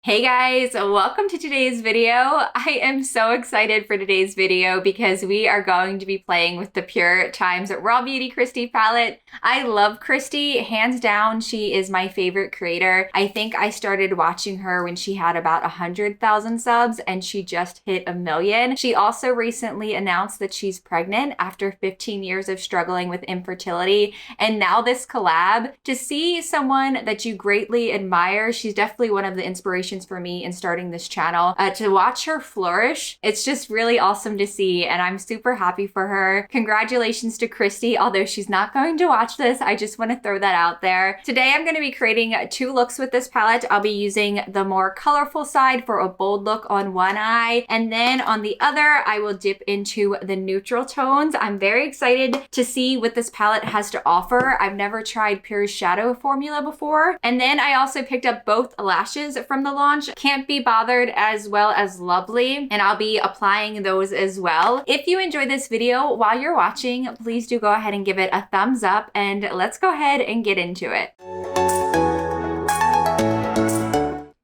Hey guys, welcome to today's video. I am so excited for today's video because we are going to be playing with the Pur times RawBeautyKristi palette. I love Kristi, hands down. She is my favorite creator. I think I started watching her when she had about 100,000 subs and she just hit 1 million. She also recently announced that she's pregnant after 15 years of struggling with infertility. And now this collab, to see someone that you greatly admire, she's definitely one of the inspirations for me in starting this channel. To watch her flourish, it's just really awesome to see, and I'm super happy for her. Congratulations to Kristi, although she's not going to watch this. I just want to throw that out there. Today I'm going to be creating 2 looks with this palette. I'll be using the more colorful side for a bold look on one eye, and then on the other I will dip into the neutral tones. I'm very excited to see what this palette has to offer. I've never tried Pur's shadow formula before, and then I also picked up both lashes from the launch, Can't Be Bothered as well as Lovely, and I'll be applying those as well. If you enjoyed this video while you're watching, please do go ahead and give it a thumbs up, and let's go ahead and get into it.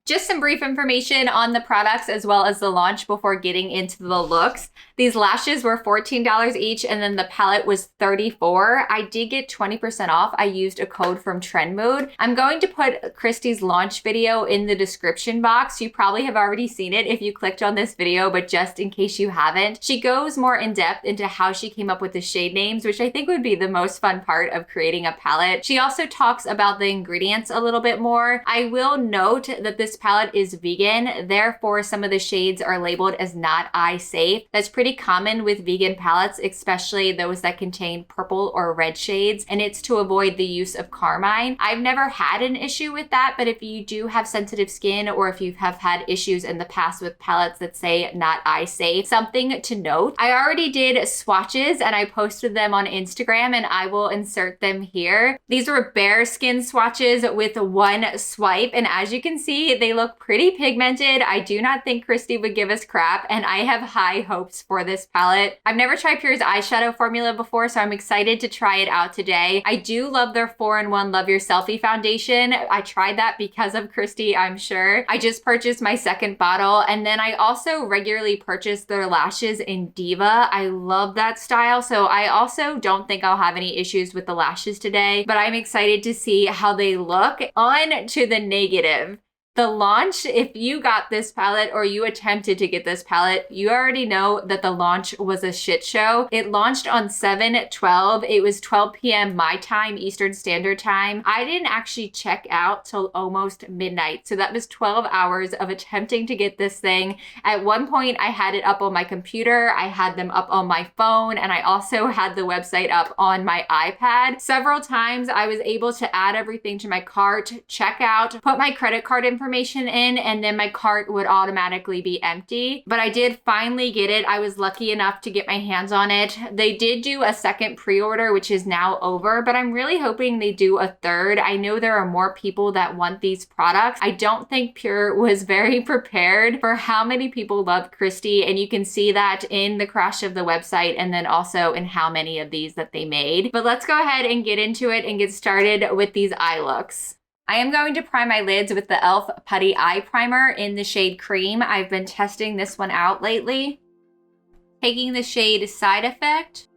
Just some brief information on the products as well as the launch before getting into the looks. These lashes were $14 each, and then the palette was $34. I did get 20% off. I used a code from Trendmood. I'm going to put Kristi's launch video in the description box. You probably have already seen it if you clicked on this video, but just in case you haven't, she goes more in depth into how she came up with the shade names, which I think would be the most fun part of creating a palette. She also talks about the ingredients a little bit more. I will note that this palette is vegan, therefore some of the shades are labeled as not eye safe. That's pretty common with vegan palettes, especially those that contain purple or red shades, and it's to avoid the use of carmine. I've never had an issue with that, but if you do have sensitive skin or if you have had issues in the past with palettes that say not eye safe, something to note. I already did swatches and I posted them on Instagram, and I will insert them here. These were bare skin swatches with 1 swipe, and as you can see, they look pretty pigmented. I do not think Kristi would give us crap, and I have high hopes for this palette. I've never tried Pur's eyeshadow formula before, so I'm excited to try it out today. I do love their 4-in-1 Love Your Selfie foundation. I tried that because of Kristi, I'm sure. I just purchased my 2nd bottle, and then I also regularly purchase their lashes in Diva. I love that style, so I also don't think I'll have any issues with the lashes today, but I'm excited to see how they look. On to the negative. The launch, if you got this palette or you attempted to get this palette, you already know that the launch was a shit show. It launched on 7/12. It was 12 p.m. my time, Eastern Standard Time. I didn't actually check out till almost midnight. So that was 12 hours of attempting to get this thing. At one point, I had it up on my computer. I had them up on my phone, and I also had the website up on my iPad. Several times I was able to add everything to my cart, check out, put my credit card information in, and then my cart would automatically be empty. But I did finally get it. I was lucky enough to get my hands on it. They did do a 2nd pre-order, which is now over, but I'm really hoping they do a 3rd. I know there are more people that want these products. I don't think Pur was very prepared for how many people love Kristi, and you can see that in the crash of the website and then also in how many of these that they made. But let's go ahead and get into it and get started with these eye looks. I am going to prime my lids with the e.l.f. Putty Eye Primer in the shade Cream. I've been testing this one out lately. Taking the shade Side Effect.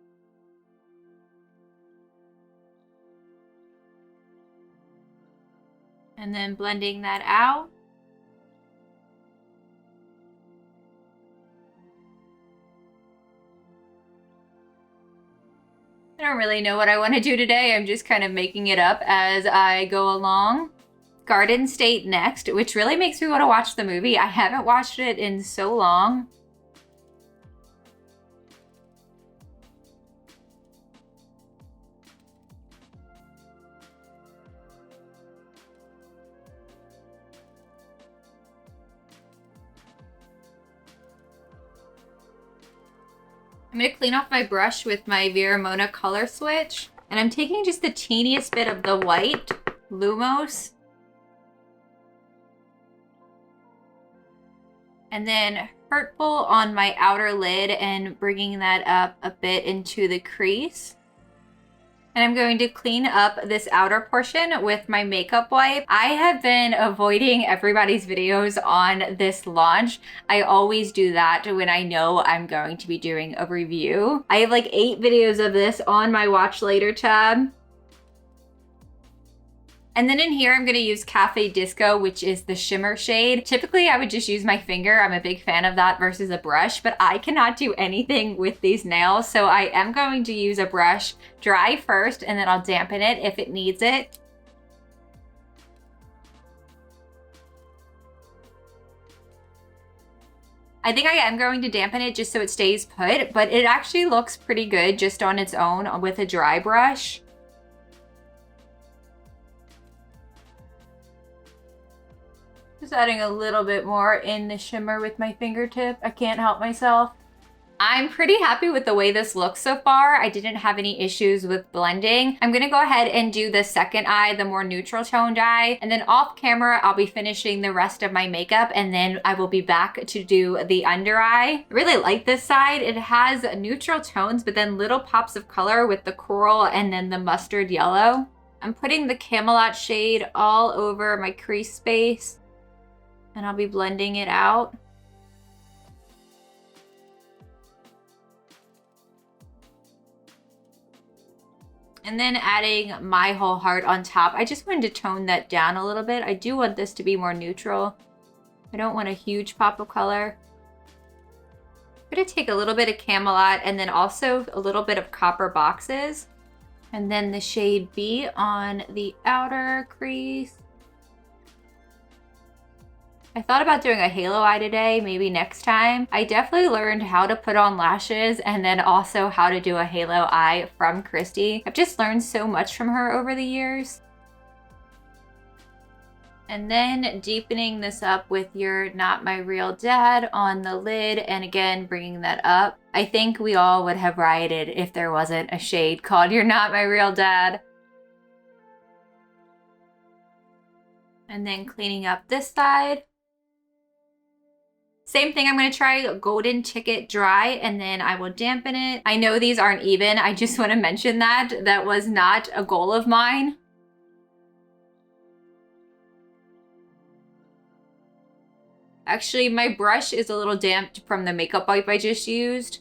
And then blending that out. I don't really know what I want to do today. I'm just kind of making it up as I go along. Garden State next, which really makes me want to watch the movie. I haven't watched it in so long. I'm going to clean off my brush with my Veramona color switch, and I'm taking just the teeniest bit of the white Lumos, and then Hurtful on my outer lid and bringing that up a bit into the crease. And I'm going to clean up this outer portion with my makeup wipe. I have been avoiding everybody's videos on this launch. I always do that when I know I'm going to be doing a review. I have like 8 videos of this on my watch later tab. And then in here, I'm gonna use Cafe Disco, which is the shimmer shade. Typically, I would just use my finger. I'm a big fan of that versus a brush, but I cannot do anything with these nails. So I am going to use a brush, dry first, and then I'll dampen it if it needs it. I think I am going to dampen it just so it stays put, but it actually looks pretty good just on its own with a dry brush. Just adding a little bit more in the shimmer with my fingertip. I can't help myself. I'm pretty happy with the way this looks so far. I didn't have any issues with blending. I'm gonna go ahead and do the second eye, the more neutral toned eye, and then off camera, I'll be finishing the rest of my makeup, and then I will be back to do the under eye. I really like this side. It has neutral tones, but then little pops of color with the coral and then the mustard yellow. I'm putting the Camelot shade all over my crease space, and I'll be blending it out. And then adding My Whole Heart on top. I just wanted to tone that down a little bit. I do want this to be more neutral. I don't want a huge pop of color. I'm gonna take a little bit of Camelot and then also a little bit of Copper Boxes. And then the shade B on the outer crease. I thought about doing a halo eye today, maybe next time. I definitely learned how to put on lashes and then also how to do a halo eye from Kristi. I've just learned so much from her over the years. And then deepening this up with your Not My Real Dad on the lid, and again, bringing that up. I think we all would have rioted if there wasn't a shade called You're Not My Real Dad. And then cleaning up this side. Same thing, I'm gonna try Golden Ticket Dry, and then I will dampen it. I know these aren't even, I just wanna mention that. That was not a goal of mine. Actually, my brush is a little damped from the makeup wipe I just used.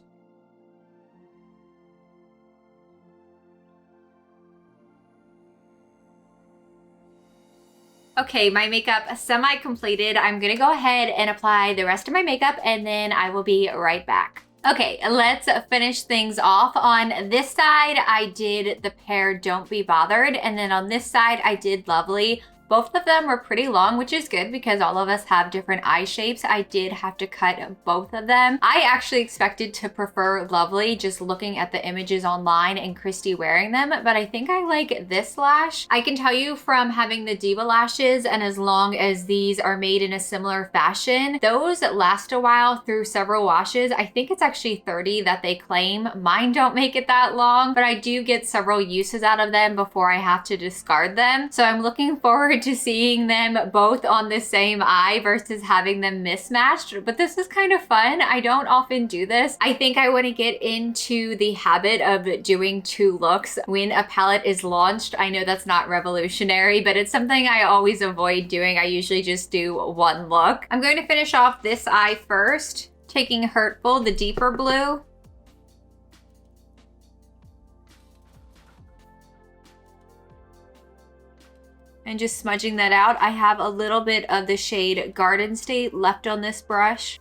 Okay, my makeup semi-completed. I'm gonna go ahead and apply the rest of my makeup, and then I will be right back. Okay, let's finish things off. On this side, I did the pair Don't Be Bothered, and then on this side, I did Lovely. Both of them were pretty long, which is good because all of us have different eye shapes. I did have to cut both of them. I actually expected to prefer Lovely just looking at the images online and Kristi wearing them, but I think I like this lash. I can tell you from having the Diva lashes, and as long as these are made in a similar fashion, those last a while through several washes. I think it's actually 30 that they claim. Mine don't make it that long, but I do get several uses out of them before I have to discard them. So I'm looking forward to seeing them both on the same eye versus having them mismatched, but this is kind of fun. I don't often do this. I think I want to get into the habit of doing 2 looks when a palette is launched. I know that's not revolutionary, but it's something I always avoid doing. I usually just do 1 look. I'm going to finish off this eye first, taking Hurtful, the deeper blue. And just smudging that out. I have a little bit of the shade Garden State left on this brush.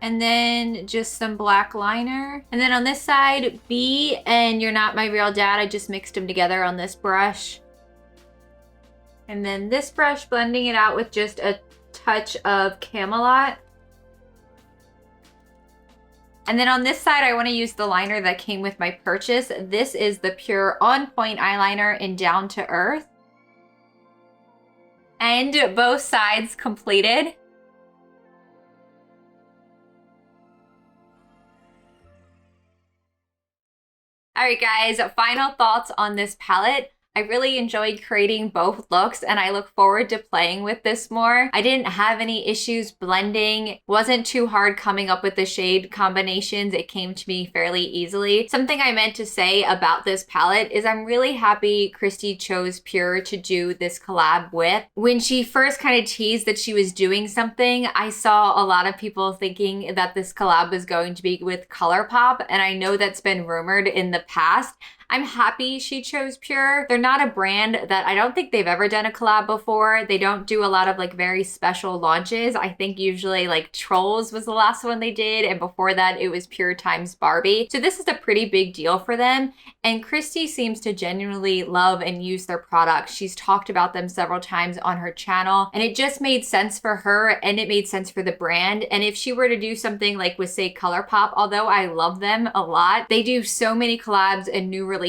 And then just some black liner. And then on this side, B and You're Not My Real Dad, I just mixed them together on this brush. And then this brush, blending it out with just a touch of Camelot. And then on this side, I want to use the liner that came with my purchase. This is the Pure On Point eyeliner in Down to Earth. And both sides completed. All right, guys, final thoughts on this palette. I really enjoyed creating both looks and I look forward to playing with this more. I didn't have any issues blending. Wasn't too hard coming up with the shade combinations. It came to me fairly easily. Something I meant to say about this palette is I'm really happy Kristi chose Pur to do this collab with. When she first kind of teased that she was doing something, I saw a lot of people thinking that this collab was going to be with ColourPop, and I know that's been rumored in the past. I'm happy she chose Pur. They're not a brand that I don't think they've ever done a collab before. They don't do a lot of like very special launches. I think usually like Trolls was the last one they did, and before that it was Pur times Barbie. So this is a pretty big deal for them, and Kristi seems to genuinely love and use their products. She's talked about them several times on her channel, and it just made sense for her and it made sense for the brand. And if she were to do something like with say ColourPop, although I love them a lot, they do so many collabs and new releases.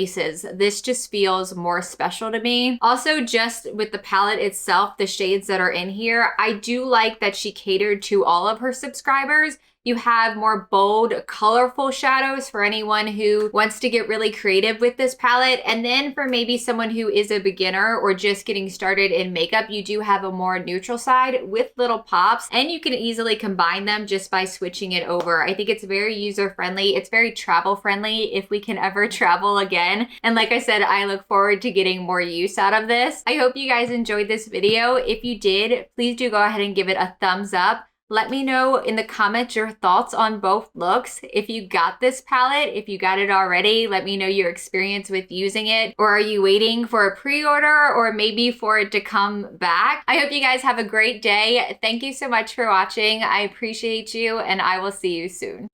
This just feels more special to me. Also, just with the palette itself, the shades that are in here, I do like that she catered to all of her subscribers. You have more bold, colorful shadows for anyone who wants to get really creative with this palette. And then for maybe someone who is a beginner or just getting started in makeup, you do have a more neutral side with little pops, and you can easily combine them just by switching it over. I think it's very user-friendly. It's very travel-friendly if we can ever travel again. And like I said, I look forward to getting more use out of this. I hope you guys enjoyed this video. If you did, please do go ahead and give it a thumbs up. Let me know in the comments your thoughts on both looks. If you got this palette, if you got it already, let me know your experience with using it. Or are you waiting for a pre-order or maybe for it to come back? I hope you guys have a great day. Thank you so much for watching. I appreciate you, and I will see you soon.